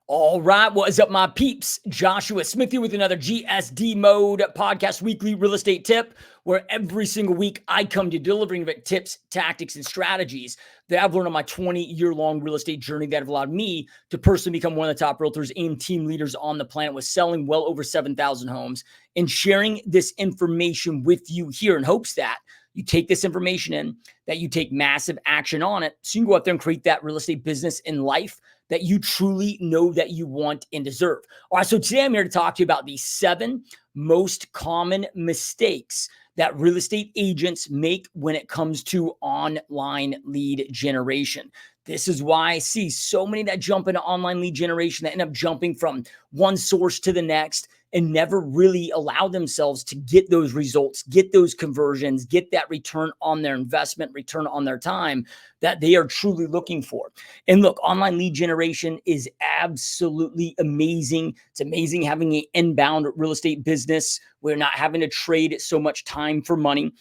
All right, what is up, my peeps? Joshua Smith here with another GSD Mode podcast weekly real estate tip, where every single week I come to delivering tips, tactics, and strategies that I've learned on my 20-year-long real estate journey that have allowed me to personally become one of the top realtors and team leaders on the planet, with selling well over 7,000 homes and sharing this information with you here in hopes that you take this information in, that you take massive action on it, so you can go out there and create that real estate business in life that you truly know that you want and deserve. All right, so today I'm here to talk to you about the 7 most common mistakes that real estate agents make when it comes to online lead generation. This is why I see so many that jump into online lead generation that end up jumping from one source to the next and never really allow themselves to get those results, get those conversions, get that return on their investment, return on their time that they are truly looking for. And look, online lead generation is absolutely amazing. It's amazing having an inbound real estate business. We're not having to trade so much time for money,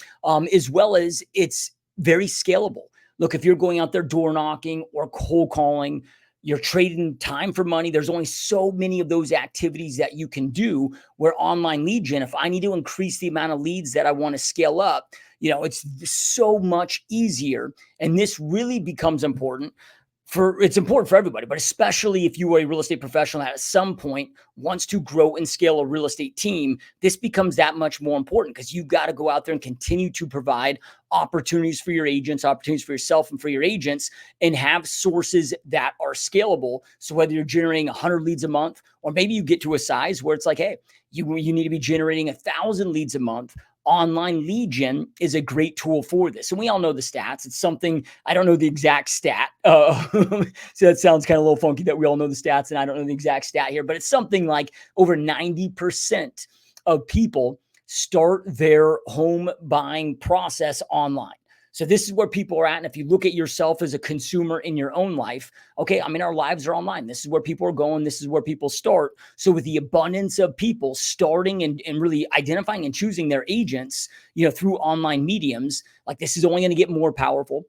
as well as it's very scalable. Look, if you're going out there door knocking or cold calling, you're trading time for money. There's only so many of those activities that you can do, where online lead gen, if I need to increase the amount of leads that I want to scale up, it's so much easier. And this really becomes important. It's important for everybody, but especially if you are a real estate professional that at some point wants to grow and scale a real estate team, this becomes that much more important, because you've got to go out there and continue to provide opportunities for your agents, opportunities for yourself and for your agents, and have sources that are scalable. So whether you're generating 100 leads a month, or maybe you get to a size where it's like, hey, you need to be generating 1,000 leads a month, online lead gen is a great tool for this. And we all know the stats. It's something, I don't know the exact stat. So that sounds kind of a little funky that we all know the stats and I don't know the exact stat here, but it's something like over 90% of people start their home buying process online. So this is where people are at. And if you look at yourself as a consumer in your own life, okay, I mean, our lives are online. This is where people are going. This is where people start. So with the abundance of people starting and really identifying and choosing their agents, through online mediums, like, this is only going to get more powerful,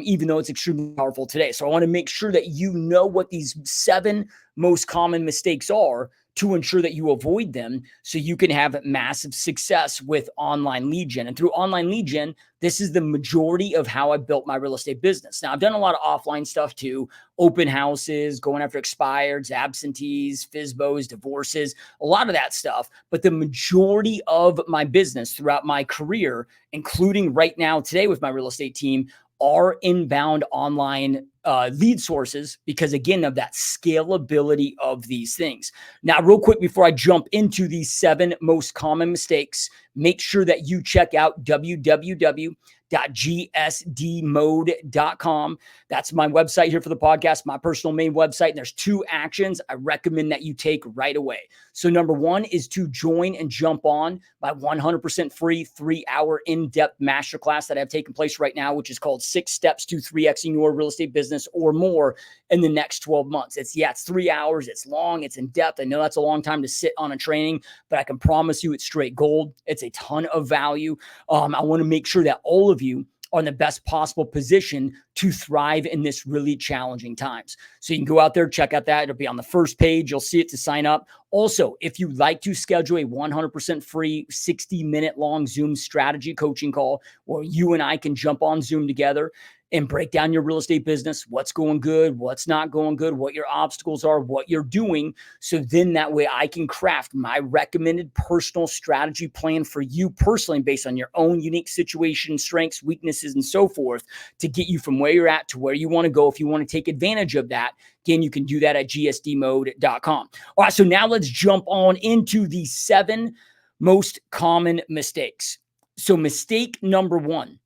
even though it's extremely powerful today. So I want to make sure that you know what these 7 most common mistakes are, to ensure that you avoid them, so you can have massive success with online lead gen. And through online lead gen, this is the majority of how I built my real estate business. Now, I've done a lot of offline stuff too, open houses, going after expireds, absentees, FSBOs, divorces, a lot of that stuff. But the majority of my business throughout my career, including right now today with my real estate team, are inbound online lead sources, because again, of that scalability of these things. Now, real quick, before I jump into these 7 most common mistakes, make sure that you check out www.gsdmode.com. That's my website here for the podcast, my personal main website. And there's 2 actions I recommend that you take right away. So number 1 is to join and jump on my 100% free 3-hour in-depth masterclass that I have taken place right now, which is called 6 Steps to 3Xing Your Real Estate Business or More in the Next 12 Months. It's 3 hours. It's long. It's in depth. I know that's a long time to sit on a training, but I can promise you it's straight gold. It's a ton of value. I want to make sure that all of you are in the best possible position to thrive in this really challenging times. So you can go out there, check out that. It'll be on the first page. You'll see it to sign up. Also, if you'd like to schedule a 100% free 60-minute long Zoom strategy coaching call, where you and I can jump on Zoom together and break down your real estate business, what's going good, what's not going good, what your obstacles are, what you're doing. So then that way I can craft my recommended personal strategy plan for you personally, based on your own unique situation, strengths, weaknesses, and so forth, to get you from where you're at to where you want to go. If you want to take advantage of that, again, you can do that at gsdmode.com. All right, so now let's jump on into the 7 most common mistakes. So mistake number 1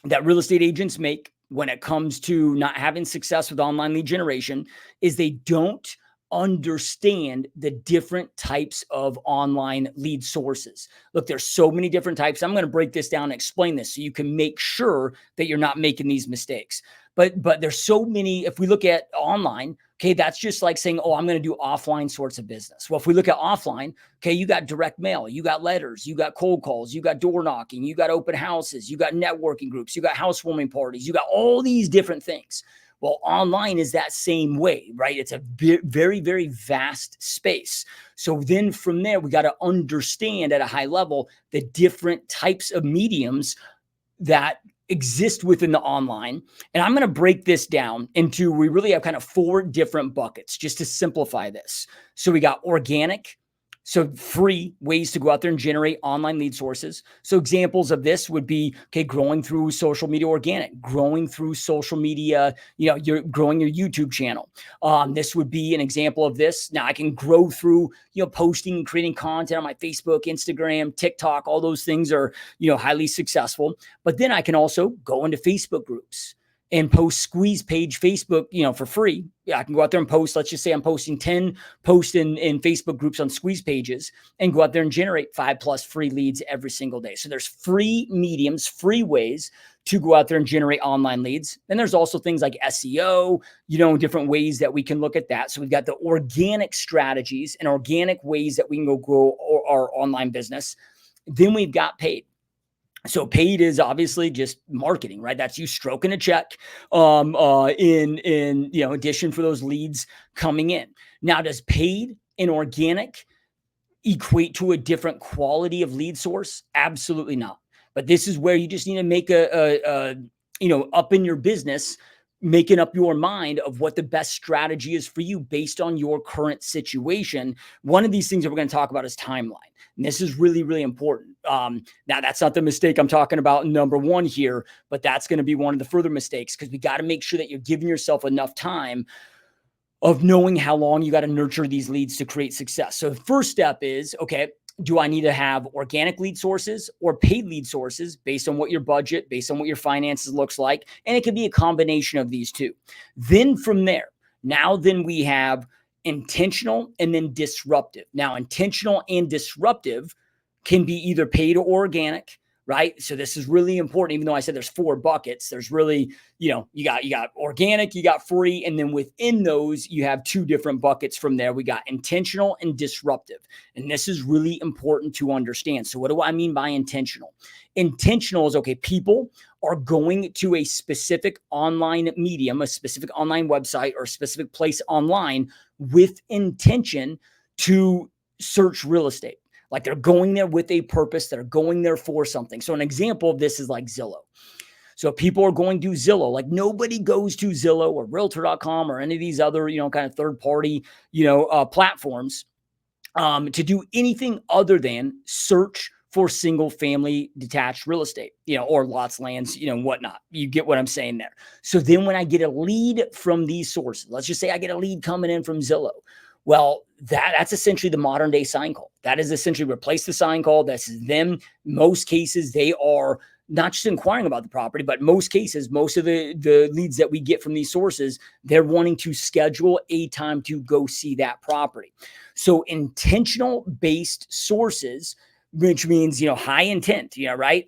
that real estate agents make when it comes to not having success with online lead generation is they don't understand the different types of online lead sources. Look, there's so many different types. I'm going to break this down and explain this so you can make sure that you're not making these mistakes. But there's so many. If we look at online, okay, that's just like saying, oh, I'm going to do offline sorts of business. Well, if we look at offline, okay, you got direct mail, you got letters, you got cold calls, you got door knocking, you got open houses, you got networking groups, you got housewarming parties, you got all these different things. Well, online is that same way, right? It's a very, very vast space. So then from there, we got to understand at a high level the different types of mediums that exist within the online. And I'm going to break this down into, we really have kind of 4 different buckets just to simplify this. So we got organic, so free ways to go out there and generate online lead sources. So examples of this would be, okay, growing through social media organic, growing through social media, you're growing your YouTube channel. This would be an example of this. Now I can grow through, posting and creating content on my Facebook, Instagram, TikTok, all those things are, highly successful. But then I can also go into Facebook groups and post squeeze page Facebook, for free. Yeah, I can go out there and post, let's just say I'm posting 10 posts in Facebook groups on squeeze pages and go out there and generate 5+ free leads every single day. So there's free mediums, free ways to go out there and generate online leads. And there's also things like SEO, different ways that we can look at that. So we've got the organic strategies and organic ways that we can go grow our online business. Then we've got paid. So paid is obviously just marketing, right? That's you stroking a check in addition for those leads coming in. Now, does paid and organic equate to a different quality of lead source? Absolutely not. But this is where you just need to make up in your business, making up your mind of what the best strategy is for you based on your current situation. One of these things that we're going to talk about is timeline. And this is really, really important. Now, that's not the mistake I'm talking about number 1 here, but that's going to be one of the further mistakes, because we got to make sure that you're giving yourself enough time of knowing how long you got to nurture these leads to create success. So the first step is, okay, do I need to have organic lead sources or paid lead sources based on what your budget, based on what your finances looks like? And it could be a combination of these two. Then from there, then we have intentional and then disruptive. Now, intentional and disruptive can be either paid or organic, right? So this is really important. Even though I said there's 4 buckets, there's really, you got organic, you got free, and then within those, you have 2 different buckets from there. We got intentional and disruptive. And this is really important to understand. So what do I mean by intentional? Intentional is, okay, people are going to a specific online medium, a specific online website, or a specific place online with intention to search real estate. Like they're going there with a purpose. They're going there for something. So an example of this is like Zillow. So people are going to Zillow. Like nobody goes to Zillow or Realtor.com or any of these other, kind of third party, platforms to do anything other than search for single family detached real estate, or lots, lands, whatnot. You get what I'm saying there. So then when I get a lead from these sources, let's just say I get a lead coming in from Zillow. Well, that's essentially the modern day sign call. That is essentially replace the sign call. That's them. Most cases, they are not just inquiring about the property, but most cases, most of the leads that we get from these sources, they're wanting to schedule a time to go see that property. So intentional based sources, which means, high intent, right?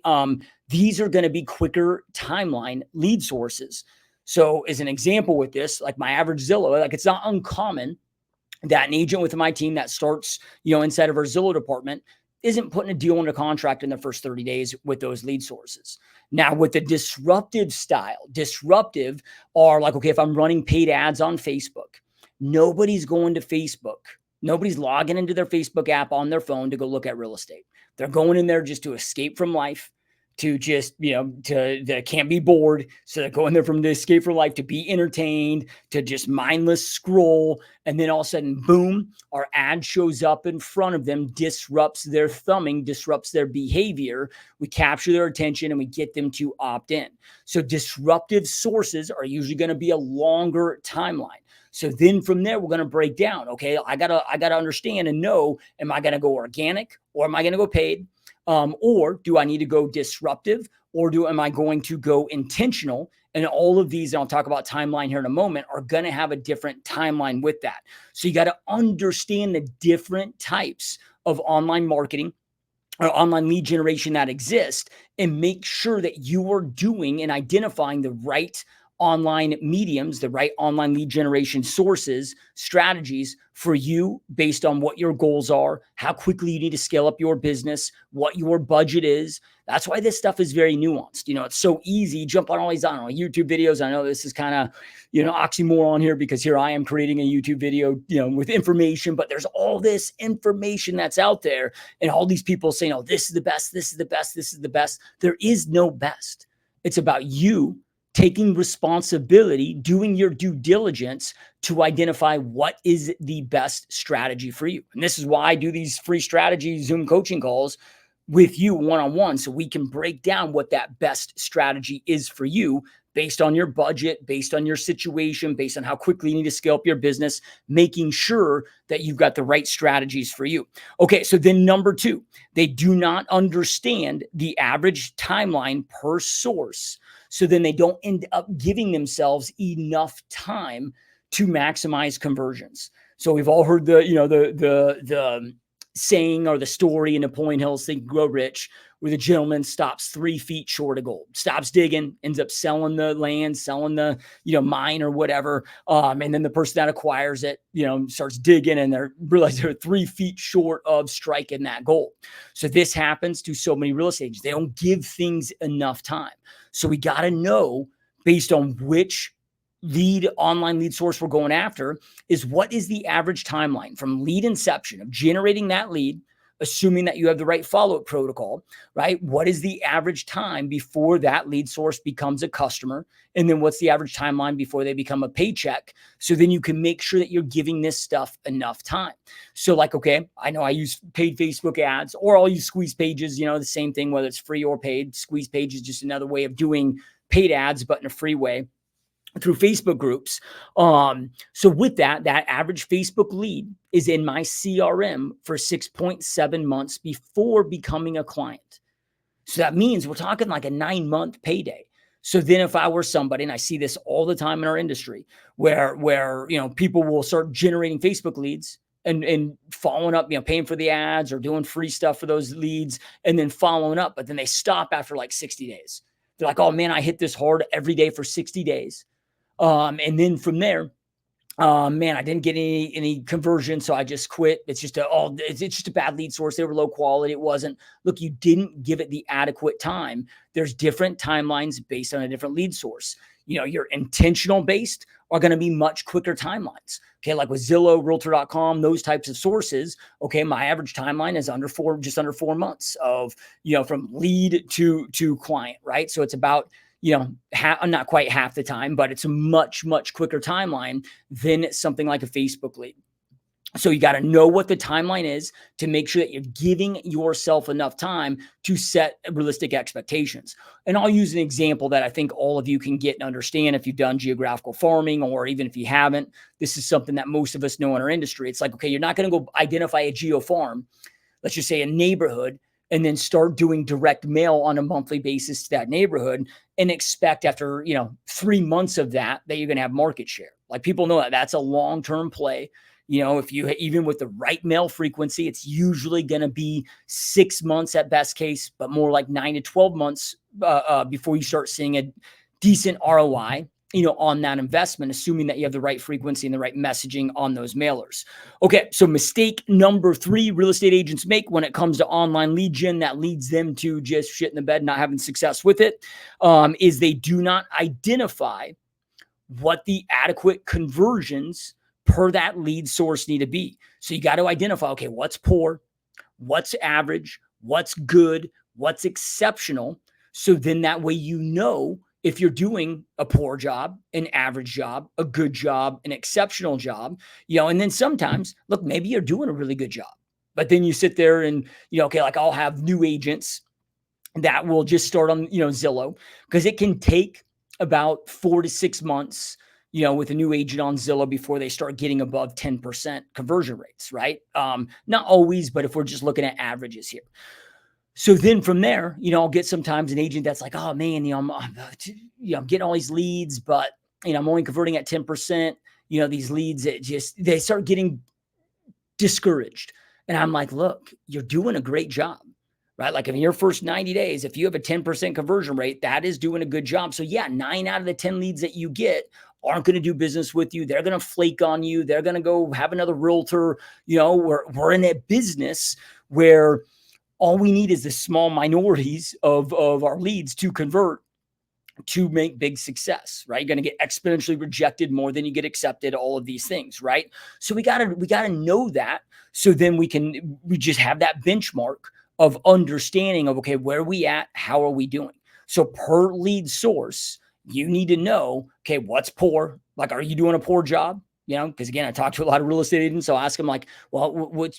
These are going to be quicker timeline lead sources. So as an example with this, like my average Zillow, like it's not uncommon that an agent within my team that starts, inside of our Zillow department isn't putting a deal under contract in the first 30 days with those lead sources. Now, with the disruptive style, disruptive are like, okay, if I'm running paid ads on Facebook, nobody's going to Facebook. Nobody's logging into their Facebook app on their phone to go look at real estate. They're going in there just to escape from life, to just, they can't be bored. So they're going there from the escape from life to be entertained, to just mindless scroll. And then all of a sudden, boom, our ad shows up in front of them, disrupts their thumbing, disrupts their behavior. We capture their attention and we get them to opt in. So disruptive sources are usually going to be a longer timeline. So then from there, we're going to break down, okay, I gotta understand and know, am I going to go organic or am I going to go paid? Or do I need to go disruptive, or am I going to go intentional? And all of these, and I'll talk about timeline here in a moment, are going to have a different timeline with that. So you got to understand the different types of online marketing or online lead generation that exist, and make sure that you are doing and identifying the right online mediums, the right online lead generation sources, strategies for you based on what your goals are, how quickly you need to scale up your business, what your budget is. That's why this stuff is very nuanced. It's so easy. Jump on all these, I don't know, YouTube videos. I know this is kind of, oxymoron here because here I am creating a YouTube video, with information, but there's all this information that's out there and all these people saying, oh, this is the best, this is the best, this is the best. There is no best. It's about you taking responsibility, doing your due diligence to identify what is the best strategy for you. And this is why I do these free strategy Zoom coaching calls with you one-on-one, so we can break down what that best strategy is for you based on your budget, based on your situation, based on how quickly you need to scale up your business, making sure that you've got the right strategies for you. Okay, so then number 2, they do not understand the average timeline per source. So then they don't end up giving themselves enough time to maximize conversions. So we've all heard the saying or the story in Napoleon Hill's Think Grow Rich, where the gentleman stops 3 feet short of gold, stops digging, ends up selling the land, selling the, mine or whatever. And then the person that acquires it, starts digging and they realize they're 3 feet short of striking that gold. So this happens to so many real estate agents. They don't give things enough time. So we got to know, based on which online lead source we're going after, is what is the average timeline from lead inception of generating that lead, assuming that you have the right follow-up protocol, right? What is the average time before that lead source becomes a customer? And then what's the average timeline before they become a paycheck? So then you can make sure that you're giving this stuff enough time. So like, okay, I know I use paid Facebook ads, or I'll use squeeze pages, the same thing, whether it's free or paid. Squeeze page is just another way of doing paid ads, but in a free way, through Facebook groups. So with that average Facebook lead is in my CRM for 6.7 months before becoming a client. So that means we're talking like a 9-month payday. So then if I were somebody, and I see this all the time in our industry, where people will start generating Facebook leads and following up, paying for the ads or doing free stuff for those leads, and then following up, but then they stop after like 60 days. They're like, oh man, I hit this hard every day for 60 days. And then from there, man, I didn't get any conversion, so I just quit. It's just it's just a bad lead source. They were low quality. It wasn't. Look, you didn't give it the adequate time. There's different timelines based on a different lead source. Your intentional based are going to be much quicker timelines. Okay, like with Zillow, Realtor.com, those types of sources. Okay, my average timeline is just under 4 months of from lead to client, right? So it's about not quite half the time, but it's a much, much quicker timeline than something like a Facebook lead. So you got to know what the timeline is to make sure that you're giving yourself enough time to set realistic expectations. And I'll use an example that I think all of you can get and understand if you've done geographical farming, or even if you haven't. This is something that most of us know in our industry. It's like, okay, you're not going to go identify a geo farm, let's just say a neighborhood, and then start doing direct mail on a monthly basis to that neighborhood and expect after, 3 months of that you're going to have market share. Like, people know that that's a long-term play. If you, even with the right mail frequency, it's usually going to be 6 months at best case, but more like 9 to 12 months before you start seeing a decent ROI, on that investment, assuming that you have the right frequency and the right messaging on those mailers. Okay, so mistake number 3 real estate agents make when it comes to online lead gen that leads them to just shit in the bed, not having success with it, is they do not identify what the adequate conversions per that lead source need to be. So you got to identify, okay, what's poor, what's average, what's good, what's exceptional. So then that way, if you're doing a poor job, an average job, a good job, an exceptional job, and then sometimes, look, maybe you're doing a really good job, but then you sit there and, okay, like I'll have new agents that will just start on, Zillow, because it can take about 4 to 6 months, with a new agent on Zillow before they start getting above 10% conversion rates, right? Not always, but if we're just looking at averages here. So then from there, I'll get sometimes an agent that's like, oh man, I'm getting all these leads, but I'm only converting at 10%. These leads, they start getting discouraged. And I'm like, look, you're doing a great job, right? Like in your first 90 days, if you have a 10% conversion rate, that is doing a good job. So yeah, 9 out of the 10 leads that you get aren't going to do business with you. They're going to flake on you. They're going to go have another realtor. We're in a business where all we need is the small minorities of our leads to convert to make big success, right? You're going to get exponentially rejected more than you get accepted, all of these things, right? So we got to know that. So then we just have that benchmark of understanding of, okay, where are we at? How are we doing? So per lead source, you need to know, okay, what's poor? Like, are you doing a poor job? Because again, I talk to a lot of real estate agents. So I'll ask them like, well, when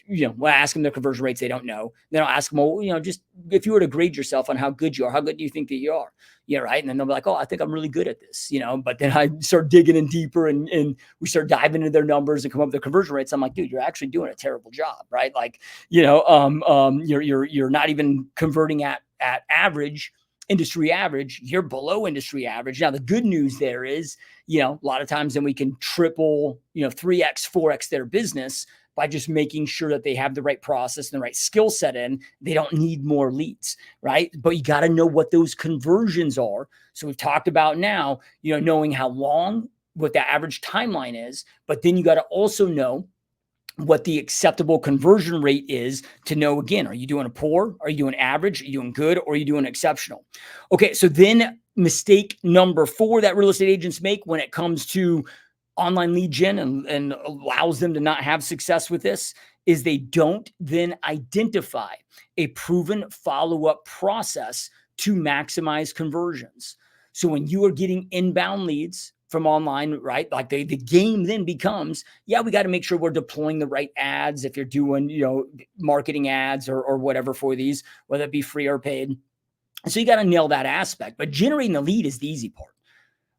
I ask them their conversion rates, they don't know. Then I'll ask them, well, just if you were to grade yourself on how good you are, how good do you think that you are? Yeah, right. And then they'll be like, oh, I think I'm really good at this, but then I start digging in deeper and we start diving into their numbers and come up with their conversion rates. I'm like, dude, you're actually doing a terrible job, right? Like, you're not even converting at average, industry average. You're below industry average. Now, the good news there is, a lot of times then we can triple, 3x, 4x their business by just making sure that they have the right process and the right skill set in. They don't need more leads, right? But you got to know what those conversions are. So we've talked about now, knowing how long, what the average timeline is, but then you got to also know what the acceptable conversion rate is to know, again, are you doing a poor? Are you doing average? Are you doing good? Or are you doing exceptional? Okay, so then mistake number 4 that real estate agents make when it comes to online lead gen and allows them to not have success with this is they don't then identify a proven follow-up process to maximize conversions. So when you are getting inbound leads from online, right? Like the game then becomes, yeah, we got to make sure we're deploying the right ads. If you're doing, marketing ads or whatever for these, whether it be free or paid. So you got to nail that aspect, but generating the lead is the easy part.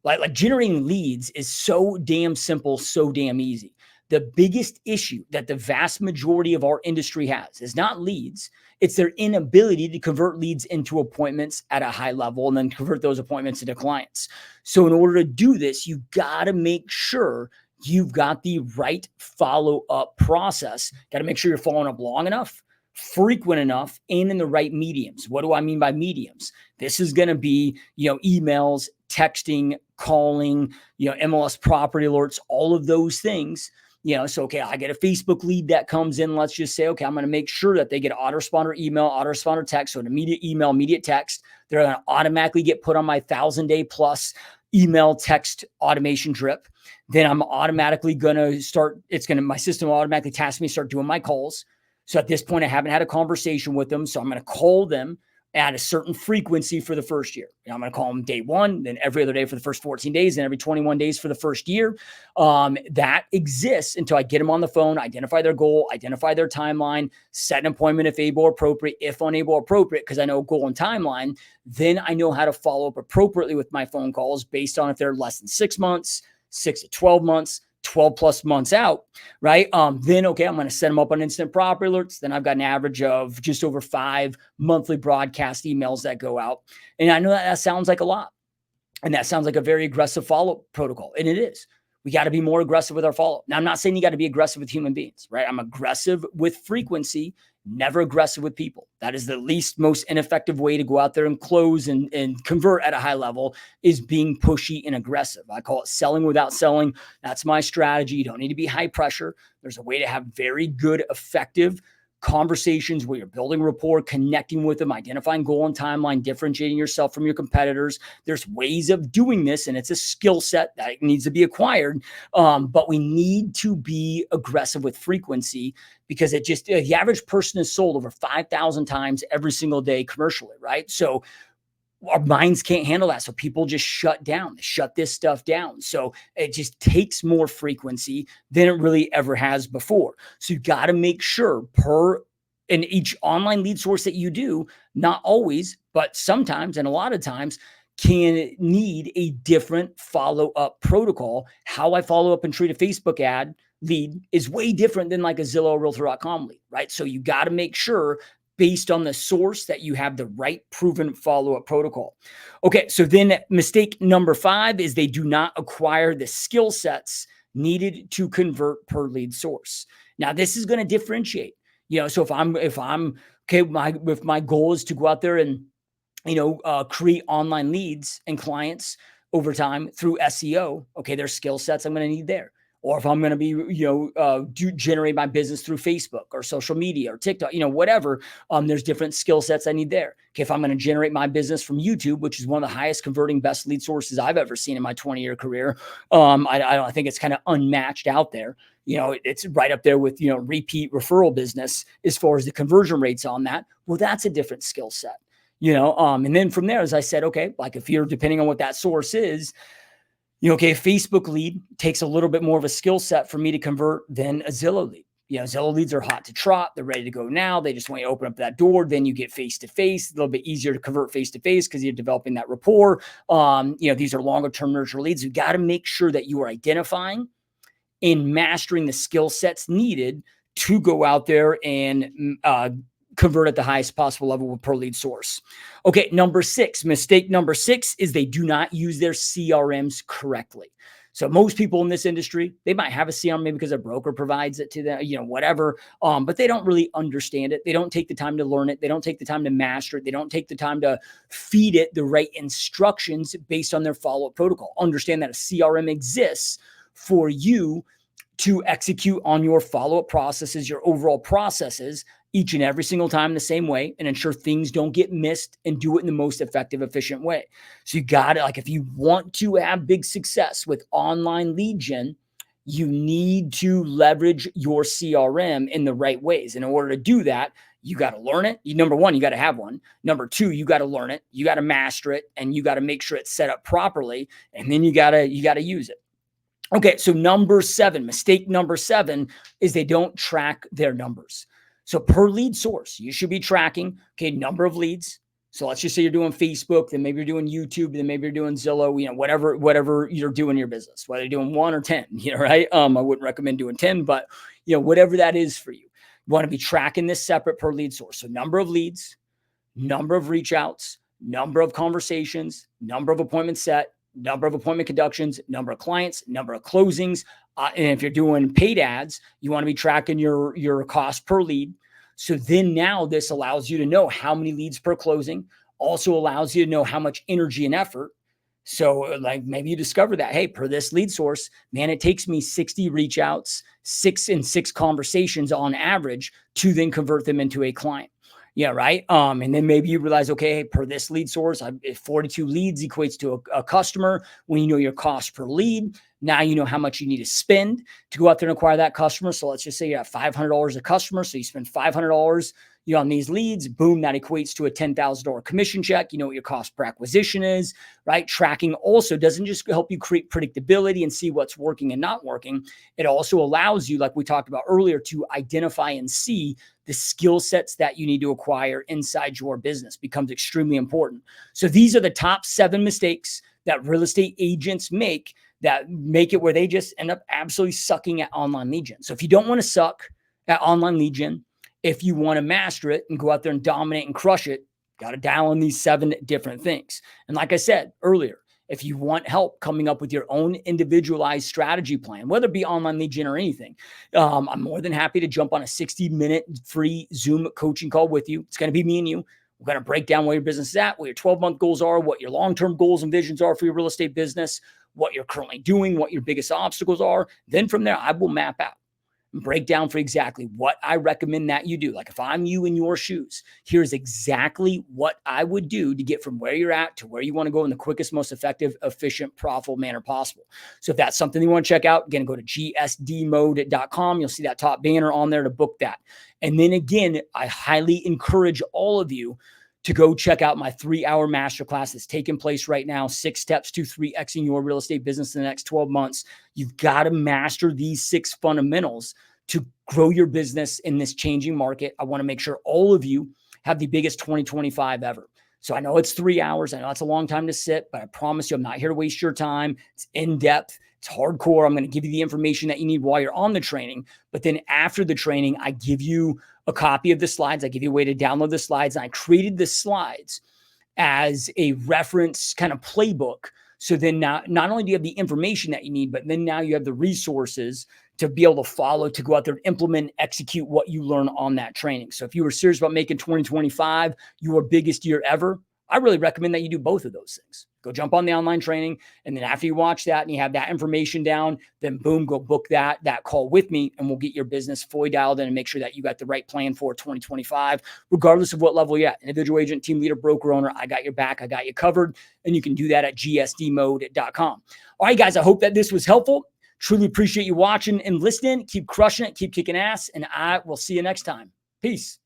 Like generating leads is so damn simple, so damn easy. The biggest issue that the vast majority of our industry has is not leads. It's their inability to convert leads into appointments at a high level and then convert those appointments into clients. So in order to do this, you got to make sure you've got the right follow-up process. Got to make sure you're following up long enough, frequent enough, and in the right mediums. What do I mean by mediums? This is going to be, emails, texting, calling, MLS property alerts, all of those things. So, okay, I get a Facebook lead that comes in. Let's just say, okay, I'm going to make sure that they get autoresponder email, autoresponder text. So an immediate email, immediate text. They're going to automatically get put on my 1,000-day plus email text automation drip. Then I'm automatically going to my system will automatically task me to start doing my calls. So at this point, I haven't had a conversation with them. So I'm going to call them at a certain frequency for the first year. I'm going to call them day 1, then every other day for the first 14 days, and every 21 days for the first year. That exists until I get them on the phone, identify their goal, identify their timeline, set an appointment if able or appropriate, if unable or appropriate, because I know goal and timeline. Then I know how to follow up appropriately with my phone calls based on if they're less than 6 months, 6 to 12 months, 12 plus months out, right? Then, okay, I'm going to set them up on instant property alerts. Then I've got an average of just over 5 monthly broadcast emails that go out. And I know that sounds like a lot. And that sounds like a very aggressive follow-up protocol. And it is. We got to be more aggressive with our follow-up. Now, I'm not saying you got to be aggressive with human beings, right? I'm aggressive with frequency, never aggressive with people. That is the least most ineffective way to go out there and close and convert at a high level, is being pushy and aggressive. I call it selling without selling. That's my strategy. You don't need to be high pressure. There's a way to have very good, effective conversations where you're building rapport, connecting with them, identifying goal and timeline, differentiating yourself from your competitors. There's ways of doing this, and it's a skill set that needs to be acquired. But we need to be aggressive with frequency, because the average person is sold over 5,000 times every single day commercially, right? So our minds can't handle that. So people just shut down. They shut this stuff down. So it just takes more frequency than it really ever has before. So you got to make sure in each online lead source that you do, not always, but sometimes and a lot of times, can need a different follow-up protocol. How I follow up and treat a Facebook ad lead is way different than like a Zillow or Realtor.com lead, right? So you got to make sure, based on the source, that you have the right proven follow-up protocol. Okay, so then mistake number 5 is they do not acquire the skill sets needed to convert per lead source. Now, this is going to differentiate. So if I'm Okay, if my goal is to go out there and create online leads and clients over time through SEO. Okay, there's skill sets I'm going to need there. Or if I'm going to be, generate my business through Facebook or social media or TikTok, whatever, there's different skill sets I need there. Okay, if I'm going to generate my business from YouTube, which is one of the highest converting best lead sources I've ever seen in my 20-year career, I think it's kind of unmatched out there. It's right up there with, repeat referral business as far as the conversion rates on that. Well, that's a different skill set. And then from there, as I said, okay, like if you're depending on what that source is, okay, a Facebook lead takes a little bit more of a skill set for me to convert than a Zillow lead. Zillow leads are hot to trot. They're ready to go now. They just want you to open up that door. Then you get face-to-face, a little bit easier to convert face-to-face because you're developing that rapport. These are longer term nurture leads. You got to make sure that you are identifying and mastering the skill sets needed to go out there and convert at the highest possible level per lead source. Okay, mistake number 6 is they do not use their CRMs correctly. So most people in this industry, they might have a CRM maybe because a broker provides it to them, whatever, but they don't really understand it. They don't take the time to learn it. They don't take the time to master it. They don't take the time to feed it the right instructions based on their follow-up protocol. Understand that a CRM exists for you to execute on your follow-up processes, your overall processes, each and every single time the same way, and ensure things don't get missed, and do it in the most effective, efficient way. So you got to, if you want to have big success with online lead gen, you need to leverage your CRM in the right ways. In order to do that, you got to learn it. Number one, you got to have one. Number two, you got to learn it. You got to master it, and you got to make sure it's set up properly. And then you got to use it. Okay, so mistake number 7 is they don't track their numbers. So per lead source, you should be tracking, number of leads. So let's just say you're doing Facebook, then maybe you're doing YouTube, then maybe you're doing Zillow, whatever you're doing in your business, whether you're doing 1 or 10, right? I wouldn't recommend doing 10, but whatever that is for you. You want to be tracking this separate per lead source. So number of leads, number of reach outs, number of conversations, number of appointments set, number of appointment conductions, number of clients, number of closings. And if you're doing paid ads, you want to be tracking your cost per lead. So then now this allows you to know how many leads per closing, also allows you to know how much energy and effort. So like maybe you discover that, hey, per this lead source, man, it takes me 60 reach outs, 6 conversations on average to then convert them into a client. Yeah, right. And then maybe you realize, okay, hey, per this lead source, 42 leads equates to a customer. When you know your cost per lead, now you know how much you need to spend to go out there and acquire that customer. So let's just say you have $500 a customer. So you spend $500 on these leads, boom, that equates to a $10,000 commission check. You know what your cost per acquisition is, right? Tracking also doesn't just help you create predictability and see what's working and not working. It also allows you, like we talked about earlier, to identify and see the skill sets that you need to acquire inside your business. Becomes extremely important. So these are the top 7 mistakes that real estate agents make that make it where they just end up absolutely sucking at online lead gen. So if you don't want to suck at online lead gen, if you want to master it and go out there and dominate and crush it, got to dial in these 7 different things. And like I said earlier, if you want help coming up with your own individualized strategy plan, whether it be online lead gen or anything, I'm more than happy to jump on a 60-minute free Zoom coaching call with you. It's going to be me and you. We're going to break down where your business is at, what your 12-month goals are, what your long-term goals and visions are for your real estate business, what you're currently doing, what your biggest obstacles are. Then from there, I will map out and break down for exactly what I recommend that you do. Like if I'm you in your shoes, here's exactly what I would do to get from where you're at to where you want to go in the quickest, most effective, efficient, profitable manner possible. So if that's something you want to check out, again, go to GSDMode.com. You'll see that top banner on there to book that. And then again, I highly encourage all of you to go check out my 3-hour masterclass that's taking place right now, 6 steps to 3xing your real estate business in the next 12 months. You've got to master these 6 fundamentals to grow your business in this changing market. I want to make sure all of you have the biggest 2025 ever. So I know it's 3 hours. I know it's a long time to sit, but I promise you, I'm not here to waste your time. It's in depth. It's hardcore. I'm going to give you the information that you need while you're on the training. But then after the training, I give you a copy of the slides. I give you a way to download the slides. And I created the slides as a reference kind of playbook. So then now, not only do you have the information that you need, but then now you have the resources to be able to follow, to go out there and implement, execute what you learn on that training. So if you were serious about making 2025 your biggest year ever, I really recommend that you do both of those things. Go jump on the online training. And then after you watch that and you have that information down, then boom, go book that call with me, and we'll get your business fully dialed in and make sure that you got the right plan for 2025, regardless of what level you're at. Individual agent, team leader, broker owner, I got your back. I got you covered. And you can do that at gsdmode.com. All right, guys, I hope that this was helpful. Truly appreciate you watching and listening. Keep crushing it. Keep kicking ass. And I will see you next time. Peace.